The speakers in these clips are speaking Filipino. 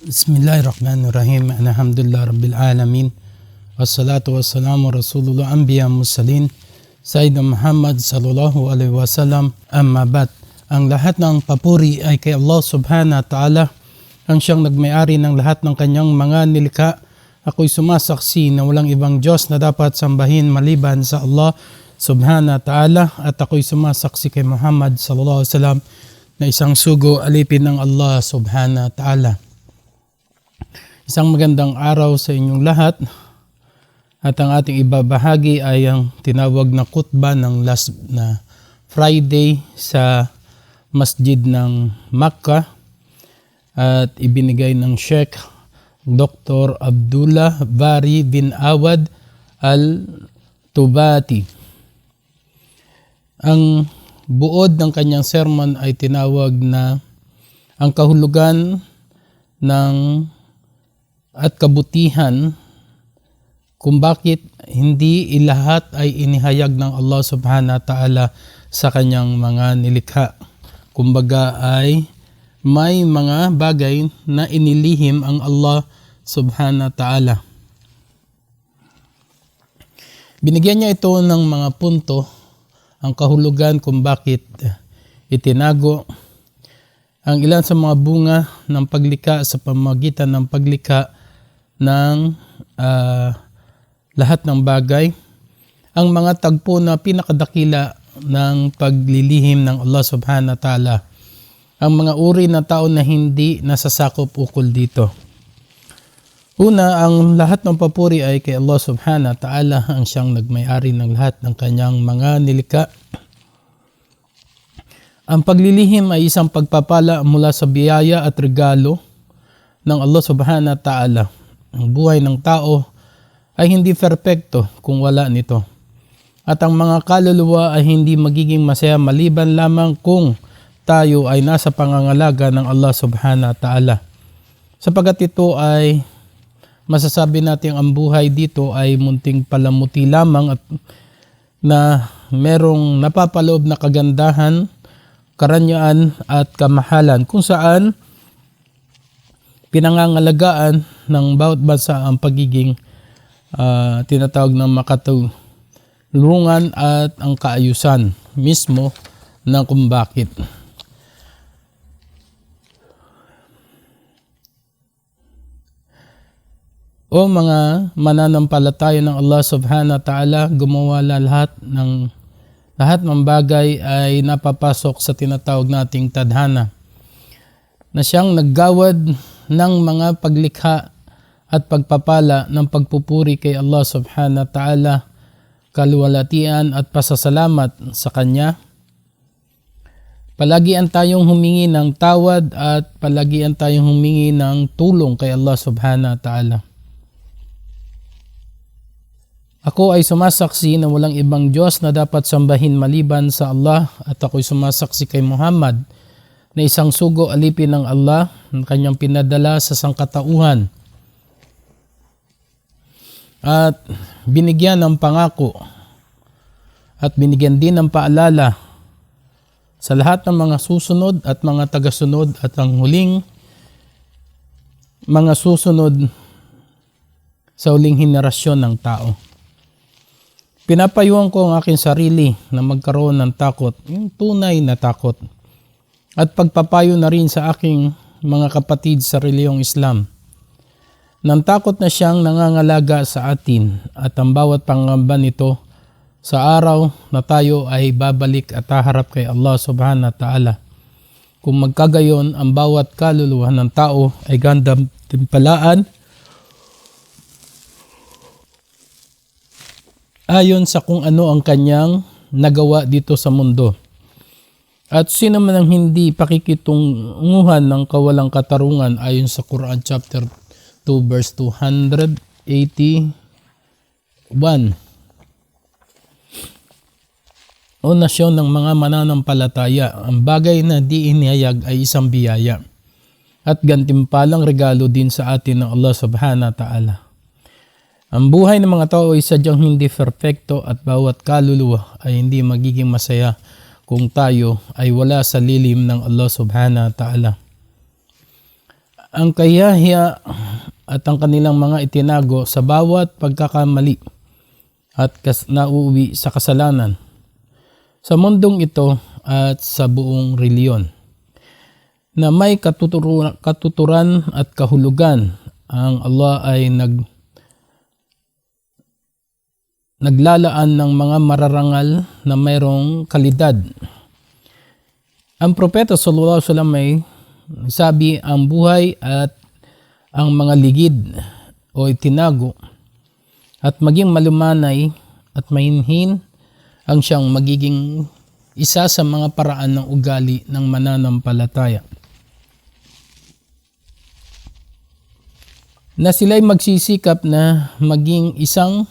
Bismillahirrahmanirrahim. Alhamdulillah Rabbil Alamin. Wassalatu wassalamu Rasulullah Anbiya Mursalin Sayyidina Muhammad sallallahu alaihi wasallam. Amma ba'd. Ang lahat ng papuri ay kay Allah subhanahu wa ta'ala, ang siyang nagmayari ng lahat ng kanyang mga nilikha. Ako'y sumasaksi na walang ibang Diyos na dapat sambahin maliban sa Allah subhanahu wa ta'ala, at ako'y sumasaksi kay Muhammad sallallahu alaihi wasallam na isang sugo alipin ng Allah subhanahu wa ta'ala. Isang magandang araw sa inyong lahat, at ang ating ibabahagi ay ang tinawag na khutbah ng last na Friday sa masjid ng Makkah, at ibinigay ng Sheikh Dr. Abdullah Bari bin Awad Al-Tubati. Ang buod ng kanyang sermon ay tinawag na ang kahulugan ng at kabutihan kung bakit hindi ilahat ay inihayag ng Allah subhanahu wa ta'ala sa kanyang mga nilikha. Kumbaga ay may mga bagay na inilihim ang Allah subhanahu wa ta'ala. Binigyan niya ito ng mga punto, ang kahulugan kung bakit itinago ang ilan sa mga bunga ng paglikha sa pamamagitan ng paglikha ng lahat ng bagay, ang mga tagpo na pinakadakila ng paglilihim ng Allah subhanahu wa ta'ala, ang mga uri na tao na hindi nasasakop ukol dito. Una, ang lahat ng papuri ay kay Allah subhanahu wa ta'ala, ang siyang nagmay-ari ng lahat ng kanyang mga nilikha. Ang paglilihim ay isang pagpapala mula sa biyaya at regalo ng Allah subhanahu wa ta'ala. Ang buhay ng tao ay hindi perpekto kung wala nito. At ang mga kaluluwa ay hindi magiging masaya maliban lamang kung tayo ay nasa pangangalaga ng Allah subhanahu wa ta'ala. Sapagat ito ay masasabi natin ang buhay dito ay munting palamuti lamang at na merong napapaloob na kagandahan, karanyaan at kamahalan kung saan pinangangalagaan ng bawat bansa ang pagiging tinatawag ng makatulungan at ang kaayusan mismo na kung bakit. O mga mananampalataya ng Allah subhanahu wa ta'ala, gumawa lahat ng bagay ay napapasok sa tinatawag nating tadhana, na siyang naggawad ng mga paglikha at pagpapala ng pagpupuri kay Allah subhanahu wa ta'ala, kaluwalhatian at pasasalamat sa Kanya. Palagian tayong humingi ng tawad at palagian tayong humingi ng tulong kay Allah subhanahu wa ta'ala. Ako ay sumasaksi na walang ibang Diyos na dapat sambahin maliban sa Allah, at ako'y sumasaksi kay Muhammad na isang sugo alipin ng Allah na kanyang pinadala sa sangkatauhan, at binigyan ng pangako at binigyan din ng paalala sa lahat ng mga susunod at mga tagasunod at ang huling mga susunod sa huling henerasyon ng tao. Pinapayuhan ko ang aking sarili na magkaroon ng takot, yung tunay na takot, at pagpapayo na rin sa aking mga kapatid sa reliyong Islam, ng takot na siyang nangangalaga sa atin at ang bawat pangamba nito sa araw na tayo ay babalik at haharap kay Allah subhanahu wa ta'ala. Kung magkagayon, ang bawat kaluluwa ng tao ay gandang timpalaan ayon sa kung ano ang kanyang nagawa dito sa mundo. At sino man ang hindi pakikitunguhan ng kawalang katarungan ayon sa Quran chapter 2 verse 281. O nasyon ng mga mananampalataya, ang bagay na di inihayag ay isang biyaya at gantimpalang regalo din sa atin ng Allah subhanahu wa ta'ala. Ang buhay ng mga tao ay sadyang hindi perpekto at bawat kaluluwa ay hindi magiging masaya kung tayo ay wala sa lilim ng Allah subhanahu wa ta'ala. ang kahihiya at ang kanilang mga itinago sa bawat pagkakamali at nauuwi sa kasalanan sa mundong ito at sa buong reliyon na may katuturan at kahulugan. Ang Allah ay naglalaan ng mga mararangal na mayroong kalidad. Ang propeta sallallahu alaihi wasallam ay sabi, ang buhay at ang mga ligid o itinago at maging malumanay at mahinhin ang siyang magiging isa sa mga paraan ng ugali ng mananampalataya. Na sila'y magsisikap na maging isang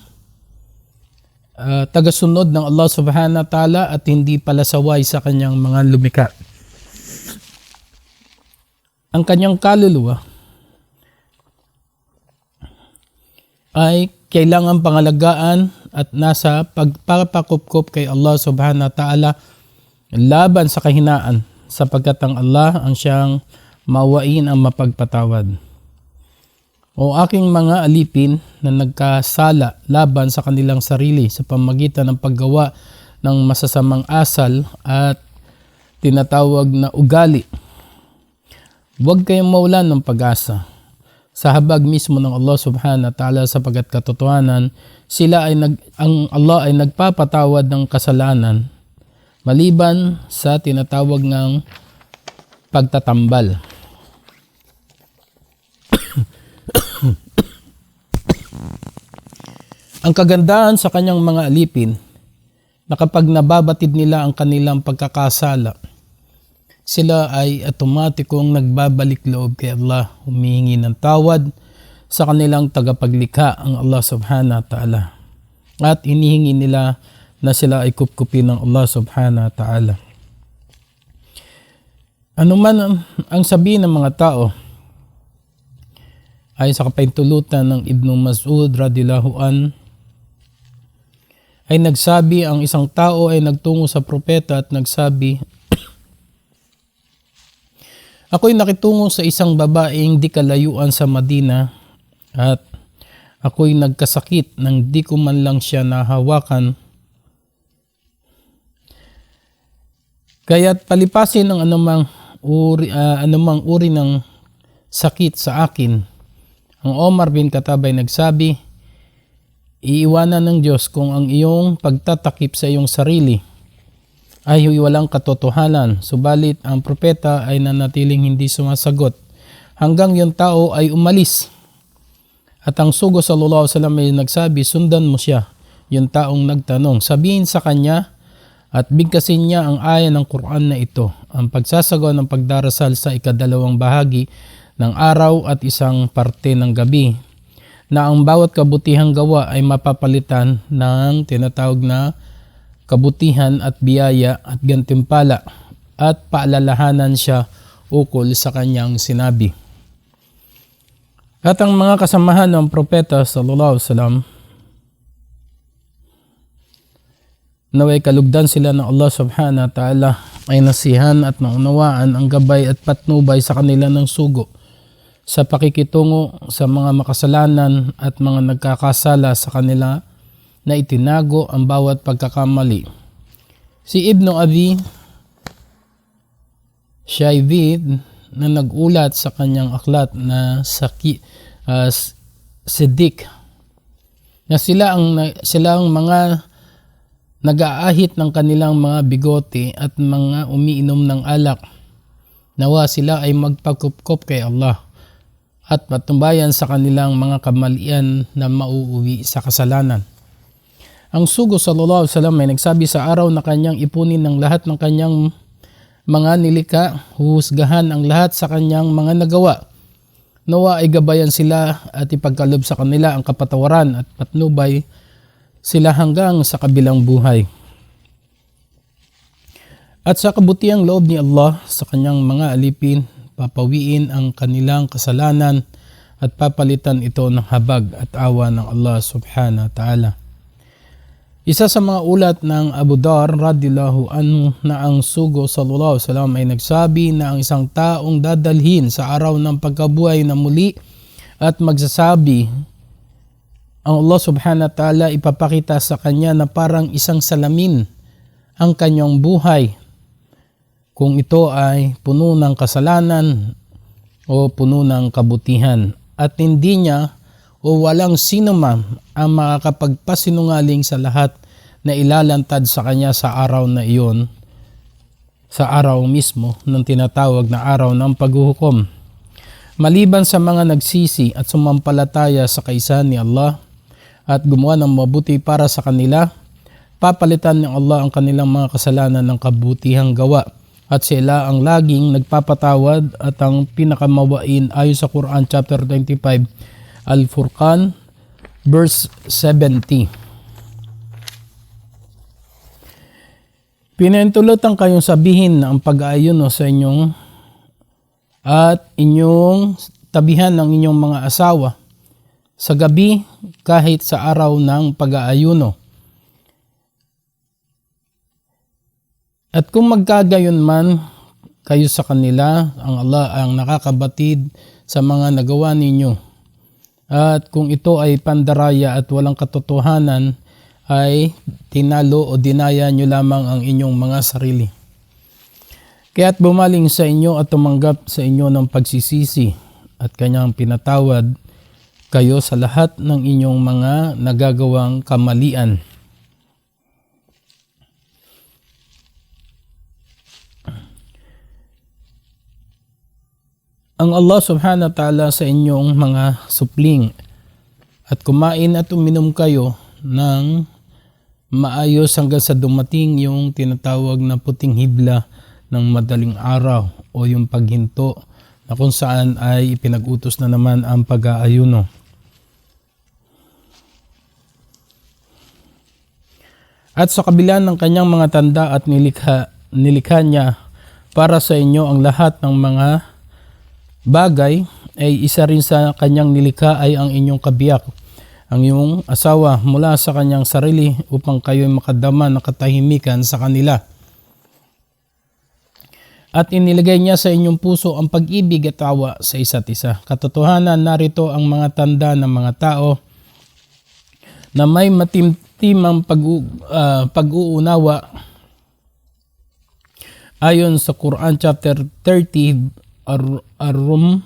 tagasunod ng Allah subhanahu wa ta'ala at hindi palasaway sa kanyang mga lumikha. Ang kanyang kaluluwa ay kailangan pangalagaan at nasa pagpapakupkup kay Allah subhanahu wa ta'ala laban sa kahinaan, sapagkat ang Allah ang siyang mawain ang mapagpatawad. O aking mga alipin na nagkasala laban sa kanilang sarili sa pamagitan ng paggawa ng masasamang asal at tinatawag na ugali, huwag kayong mawalan ng pag-asa sa habag mismo ng Allah subhanahu wa ta'ala, sapagkat katotohanan ang Allah ay nagpapatawad ng kasalanan maliban sa tinatawag ng pagtatambal. Ang kagandahan sa kanyang mga alipin na kapag nababatid nila ang kanilang pagkakasala, sila ay automatikong nagbabalik loob kay Allah, humihingi ng tawad sa kanilang tagapaglikha, ang Allah subhanahu wa ta'ala. At inihingi nila na sila ay kupkupin ng Allah subhanahu wa ta'ala. Ano man ang sabihin ng mga tao, ay sa kapahintulutan ng Ibnu Mas'ud radhiyallahu an, ay nagsabi, ang isang tao ay nagtungo sa propeta at nagsabi, ako'y nakitungo sa isang babaeng di kalayuan sa Madina at ako'y nagkasakit nang di ko man lang siya nahawakan. Kaya't palipasin ng anumang uri ng sakit sa akin. Ang Omar bin Khattab ay nagsabi, iiwanan ng Diyos kung ang iyong pagtatakip sa iyong sarili ay walang katotohanan. Subalit ang propeta ay nanatiling hindi sumasagot hanggang yung tao ay umalis. At ang sugo sallallahu alaihi wasallam ay nagsabi, sundan mo siya. Yung taong nagtanong, sabihin sa kanya at bigkasin niya ang aya ng Quran na ito, ang pagsasagawa ng pagdarasal sa ikadalawang bahagi ng araw at isang parte ng gabi, na ang bawat kabutihang gawa ay mapapalitan ng tinatawag na kabutihan at biyaya at gantimpala, at paalalahanan siya ukol sa kanyang sinabi. At ang mga kasamahan ng propeta sallallahu alaihi wasallam, naway kalugdan sila ng Allah subhanahu wa ta'ala, ay nasihan at naunawaan ang gabay at patnubay sa kanila ng sugo sa pakikitungo sa mga makasalanan at mga nagkakasala sa kanila na itinago ang bawat pagkakamali. Si Ibnu Abi Shaybin na nagulat sa kanyang aklat na Siddiq na sila ang mga nag-aahit ng kanilang mga bigote at mga umiinom ng alak, nawa sila ay magpagkupkop kay Allah at patumbayan sa kanilang mga kamalian na mauuwi sa kasalanan. Ang sugo sallallahu alaihi wasallam ay nagsabi, sa araw na kanyang ipunin ng lahat ng kanyang mga nilikha, huhusgahan ang lahat sa kanyang mga nagawa. Nawa ay gabayan sila at ipagkalob sa kanila ang kapatawaran at patnubay sila hanggang sa kabilang buhay. At sa kabutiang loob ni Allah sa kanyang mga alipin, papawiin ang kanilang kasalanan at papalitan ito ng habag at awa ng Allah subhanahu wa ta'ala. Isa sa mga ulat ng Abu Dharr radhiyallahu anhu na ang sugo sallallahu alaihi wasallam ay nagsabi na ang isang taong dadalhin sa araw ng pagkabuhay na muli at magsasabi, ang Allah subhanahu wa ta'ala ipapakita sa kanya na parang isang salamin ang kanyang buhay, kung ito ay puno ng kasalanan o puno ng kabutihan, at hindi niya o walang sino man ang makakapagpasinungaling sa lahat na ilalantad sa kanya sa araw na iyon, sa araw mismo ng tinatawag na araw ng paghuhukom. Maliban sa mga nagsisi at sumampalataya sa kaisahan ni Allah at gumawa ng mabuti para sa kanila, papalitan ng Allah ang kanilang mga kasalanan ng kabutihang gawa, at sila ang laging nagpapatawad at ang pinakamawain ayon sa Quran chapter 25 Al-Furqan verse 70. Pinahintulutan kayong sabihin na ang pag-aayuno sa inyong at inyong tabihan ng inyong mga asawa sa gabi kahit sa araw ng pag-aayuno. At kung magkagayon man kayo sa kanila, ang Allah ang nakakabatid sa mga nagawa ninyo. At kung ito ay pandaraya at walang katotohanan, ay tinalo o dinaya nyo lamang ang inyong mga sarili. Kaya't bumaling sa inyo at tumanggap sa inyo ng pagsisisi at kanyang pinatawad kayo sa lahat ng inyong mga nagagawang kamalian. Ang Allah subhanahu wa ta'ala sa inyong mga supling at kumain at uminom kayo ng maayos hanggang sa dumating yung tinatawag na puting hibla ng madaling araw o yung paghinto na kung saan ay ipinag-utos na naman ang pag-aayuno. At sa kabila ng kanyang mga tanda at nilikha niya para sa inyo ang lahat ng mga bagay, ay isa rin sa kanyang nilikha ay ang inyong kabiyak, ang iyong asawa mula sa kanyang sarili upang kayo makadama ng katahimikan sa kanila. At inilagay niya sa inyong puso ang pag-ibig at awa sa isa't isa. Katotohanan, narito ang mga tanda ng mga tao na may matimtimang pag-uunawa ayon sa Quran chapter 30 Ar-Rum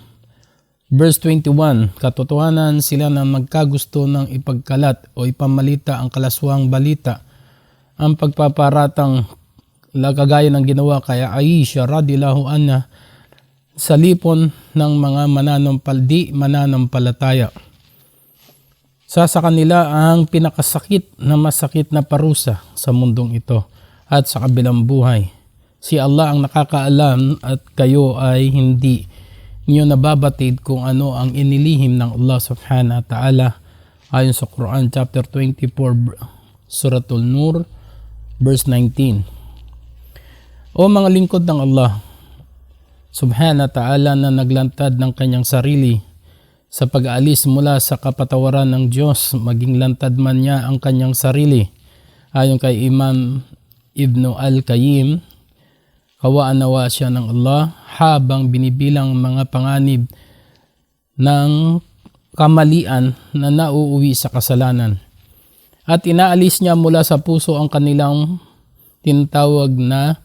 verse 21. Katotohanan, sila na magkagusto ng ipagkalat o ipamalita ang kalaswang balita, ang pagpaparatang kagaya ng ginawa kaya Aisha radhiyallahu anha sa lipon ng mga mananampalataya. Sa kanila ang pinakasakit na masakit na parusa sa mundong ito at sa kabilang buhay. Si Allah ang nakakaalam at kayo ay hindi niyo nababatid kung ano ang inilihim ng Allah subhanahu wa ta'ala ayon sa Quran chapter 24 Suratul Nur verse 19. O mga lingkod ng Allah subhanahu wa ta'ala na naglantad ng kanyang sarili sa pag-aalis mula sa kapatawaran ng Diyos, maging lantad man niya ang kanyang sarili. Ayon kay Imam Ibn al-Qayyim, kawaan nawa siya ng Allah habang binibilang mga panganib ng kamalian na nauuwi sa kasalanan. At inaalis niya mula sa puso ang kanilang tinatawag na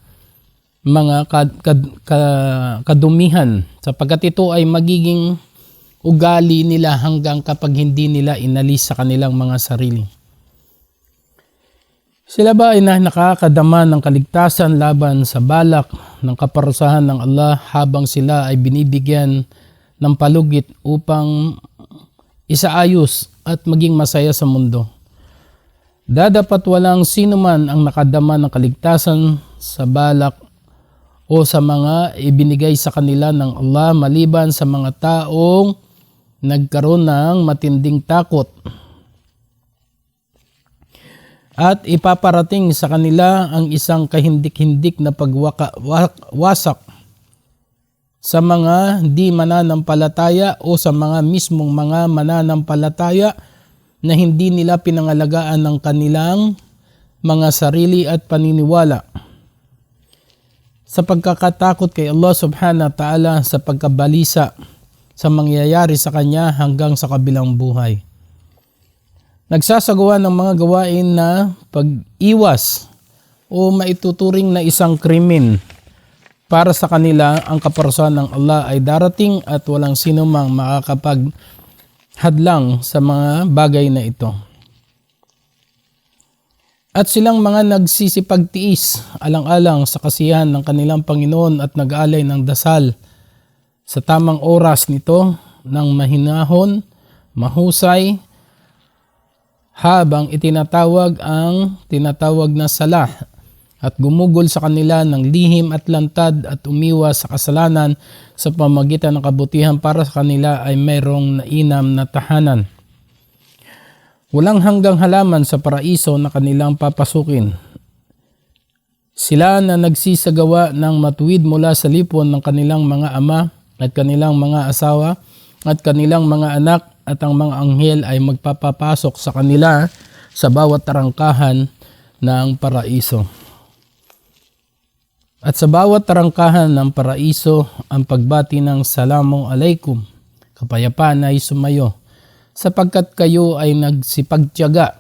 mga kadumihan, sapagkat ito ay magiging ugali nila hanggang kapag hindi nila inalis sa kanilang mga sarili. Sila ba ay nakakadama ng kaligtasan laban sa balak ng kaparusahan ng Allah habang sila ay binibigyan ng palugit upang isaayos at maging masaya sa mundo? Dapat walang sino man ang nakadama ng kaligtasan sa balak o sa mga ibinigay sa kanila ng Allah maliban sa mga taong nagkaroon ng matinding takot. At ipaparating sa kanila ang isang kahindik-hindik na pagwasak sa mga di mananampalataya o sa mga mismong mga mananampalataya na hindi nila pinangalagaan ng kanilang mga sarili at paniniwala, sa pagkakatakot kay Allah subhanahu wa ta'ala, sa pagkabalisa sa mangyayari sa kanya hanggang sa kabilang buhay. Nagsasagawa ng mga gawain na pag-iwas o maituturing na isang krimen. Para sa kanila, ang kaparusahan ng Allah ay darating at walang sino mang makakapaghadlang sa mga bagay na ito. At silang mga nagsisipagtiis alang-alang sa kasiyahan ng kanilang Panginoon at nag-aalay ng dasal sa tamang oras nito ng mahinahon, mahusay, habang itinatawag ang tinatawag na salah at gumugol sa kanila ng lihim at lantad at umiwas sa kasalanan sa pamamagitan ng kabutihan para sa kanila ay mayroong nainam na tahanan. Walang hanggang halaman sa paraiso na kanilang papasukin. Sila na nagsisagawa ng matuwid mula sa lipon ng kanilang mga ama at kanilang mga asawa at kanilang mga anak at ang mga anghel ay magpapapasok sa kanila sa bawat tarangkahan ng paraiso. At sa bawat tarangkahan ng paraiso ang pagbati ng Salamu Alaikum, kapayapaan ay sumayo, sapagkat kayo ay nagsipagtiyaga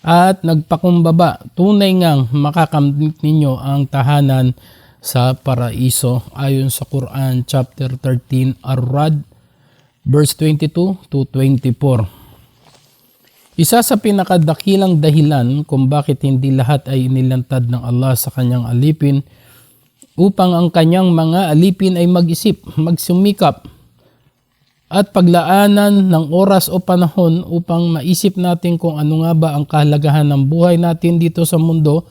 at nagpakumbaba, tunay ngang makakamit ninyo ang tahanan sa paraiso ayon sa Quran chapter 13 Ar-Ra'd verse 22 to 24. Isa sa pinakadakilang dahilan kung bakit hindi lahat ay inilantad ng Allah sa kanyang alipin upang ang kanyang mga alipin ay mag-isip, magsumikap at paglaanan ng oras o panahon upang maisip natin kung ano nga ba ang kahalagahan ng buhay natin dito sa mundo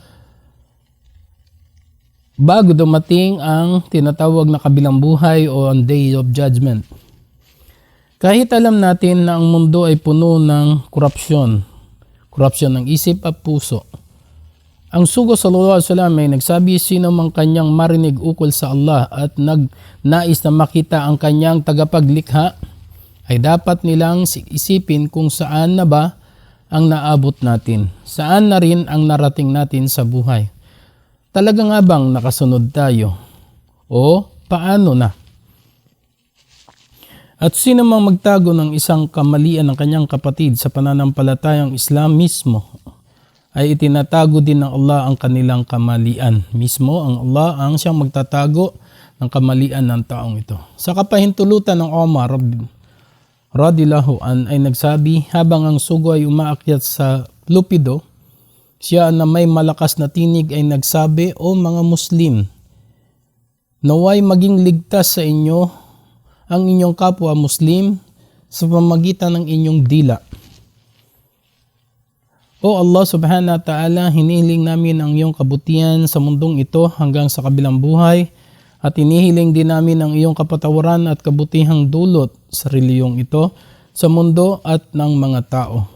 bago dumating ang tinatawag na kabilang buhay o ang Day of Judgment. Kahit alam natin na ang mundo ay puno ng korupsyon ng isip at puso, ang sugo sallallahu alaihi wasallam ay nagsabi, sino mang kanyang marinig ukol sa Allah at nagnais na makita ang kanyang tagapaglikha ay dapat nilang isipin kung saan na ba ang naabot natin, saan na rin ang narating natin sa buhay. Talaga nga bang nakasunod tayo? O paano na? At sino mang magtago ng isang kamalian ng kanyang kapatid sa pananampalatayang Islam mismo, ay itinatago din ng Allah ang kanilang kamalian. Mismo ang Allah ang siyang magtatago ng kamalian ng taong ito. Sa kapahintulutan ng Omar radhiyallahu an ay nagsabi, habang ang sugo ay umaakyat sa lupido, siya na may malakas na tinig ay nagsabi, O mga Muslim, naway maging ligtas sa inyo ang inyong kapwa Muslim sa pamamagitan ng inyong dila. O Allah subhanahu wa ta'ala, hinihiling namin ang iyong kabutihan sa mundong ito hanggang sa kabilang buhay at hinihiling din namin ang iyong kapatawaran at kabutihang dulot sa reliyong ito sa mundo at ng mga tao.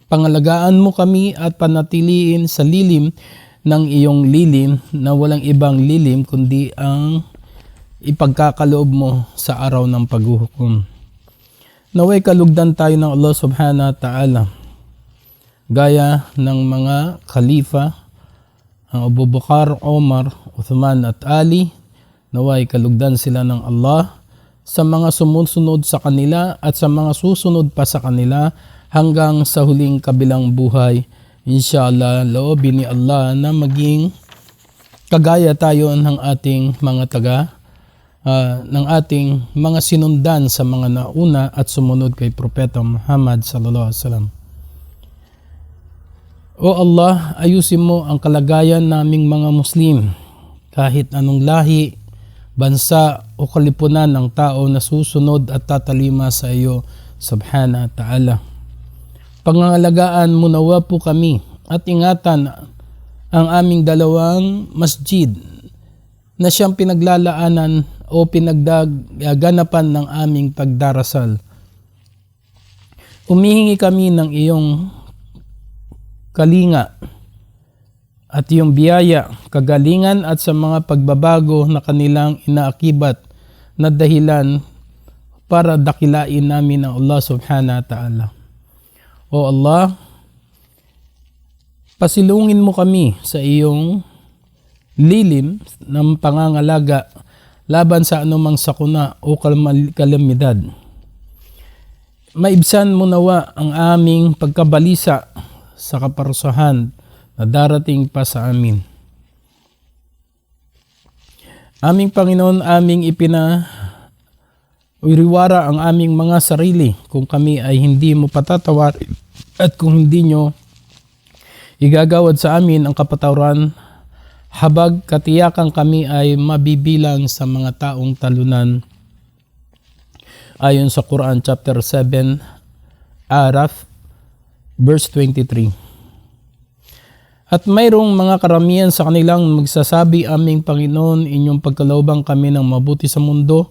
Pangalagaan mo kami at panatiliin sa lilim ng iyong lilim na walang ibang lilim kundi ang ipagkakaloob mo sa araw ng paghuhukom. Naway kalugdan tayo ng Allah subhanahu wa ta'ala, gaya ng mga khalifa, ang Abu Bakar, Omar, Uthman at Ali, naway kalugdan sila ng Allah sa mga sumusunod sa kanila at sa mga susunod pa sa kanila hanggang sa huling kabilang buhay. Inshallah, loobin ni Allah na maging kagaya tayo ng ating mga ng ating mga sinundan sa mga nauna at sumunod kay Propeta Muhammad sallallahu alaihi wasallam. O Allah, ayusin mo ang kalagayan naming mga Muslim, kahit anong lahi, bansa o kalipunan ng tao na susunod at tatalima sa iyo subhanahu wa ta'ala. Pangangalagaan mo nawa po kami at ingatan ang aming dalawang masjid na siyang pinaglalaanan o pinagdaganapan ng aming pagdarasal. Humihingi kami ng iyong kalinga at iyong biyaya, kagalingan at sa mga pagbabago na kanilang inaakibat na dahilan para dakilain namin ang Allah subhanahu wa ta'ala. O Allah, Pasilungin mo kami sa iyong lilim ng pangangalaga laban sa anumang sakuna o kalamidad. Maibsan mo nawa ang aming pagkabalisa sa kaparusahan na darating pa sa amin. Aming Panginoon, aming iriwara ang aming mga sarili kung kami ay hindi mo patatawarin at kung hindi nyo igagawad sa amin ang kapatawaran, habag katiyakan kami ay mabibilang sa mga taong talunan. Ayon sa Quran chapter 7, Araf, verse 23. At mayroong mga karamihan sa kanilang magsasabi, aming Panginoon, inyong pagkalaubang kami ng mabuti sa mundo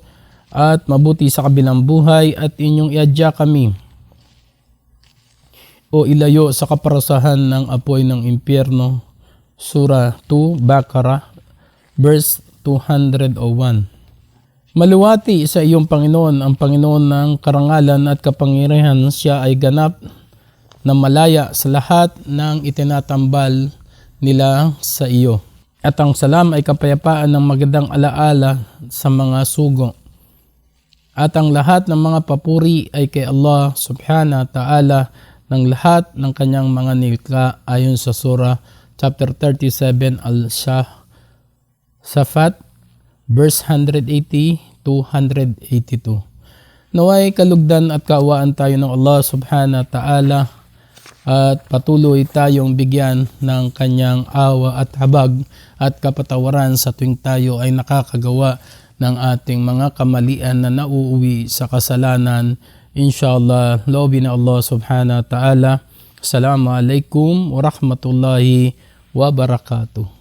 at mabuti sa kabilang buhay at inyong iadya kami o ilayo sa kaparasahan ng apoy ng impyerno. Surah 2, Baqarah, verse 201. Maluwati sa iyong Panginoon, ang Panginoon ng karangalan at kapangyarihan. Siya ay ganap na malaya sa lahat ng itinatambal nila sa iyo. At ang salam ay kapayapaan ng magandang alaala sa mga sugo. At ang lahat ng mga papuri ay kay Allah subhanahu wa ta'ala ng lahat ng kanyang mga nilikha, ayon sa Surah chapter 37 Al-Safat, verse 180-182. Naway kalugdan at kaawaan tayo ng Allah subhanahu wa ta'ala at patuloy tayong bigyan ng kanyang awa at habag at kapatawaran sa tuwing tayo ay nakakagawa ng ating mga kamalian na nauuwi sa kasalanan. Inshallah, loobin na Allah subhanahu wa ta'ala. Assalamualaikum warahmatullahi wabarakatuh.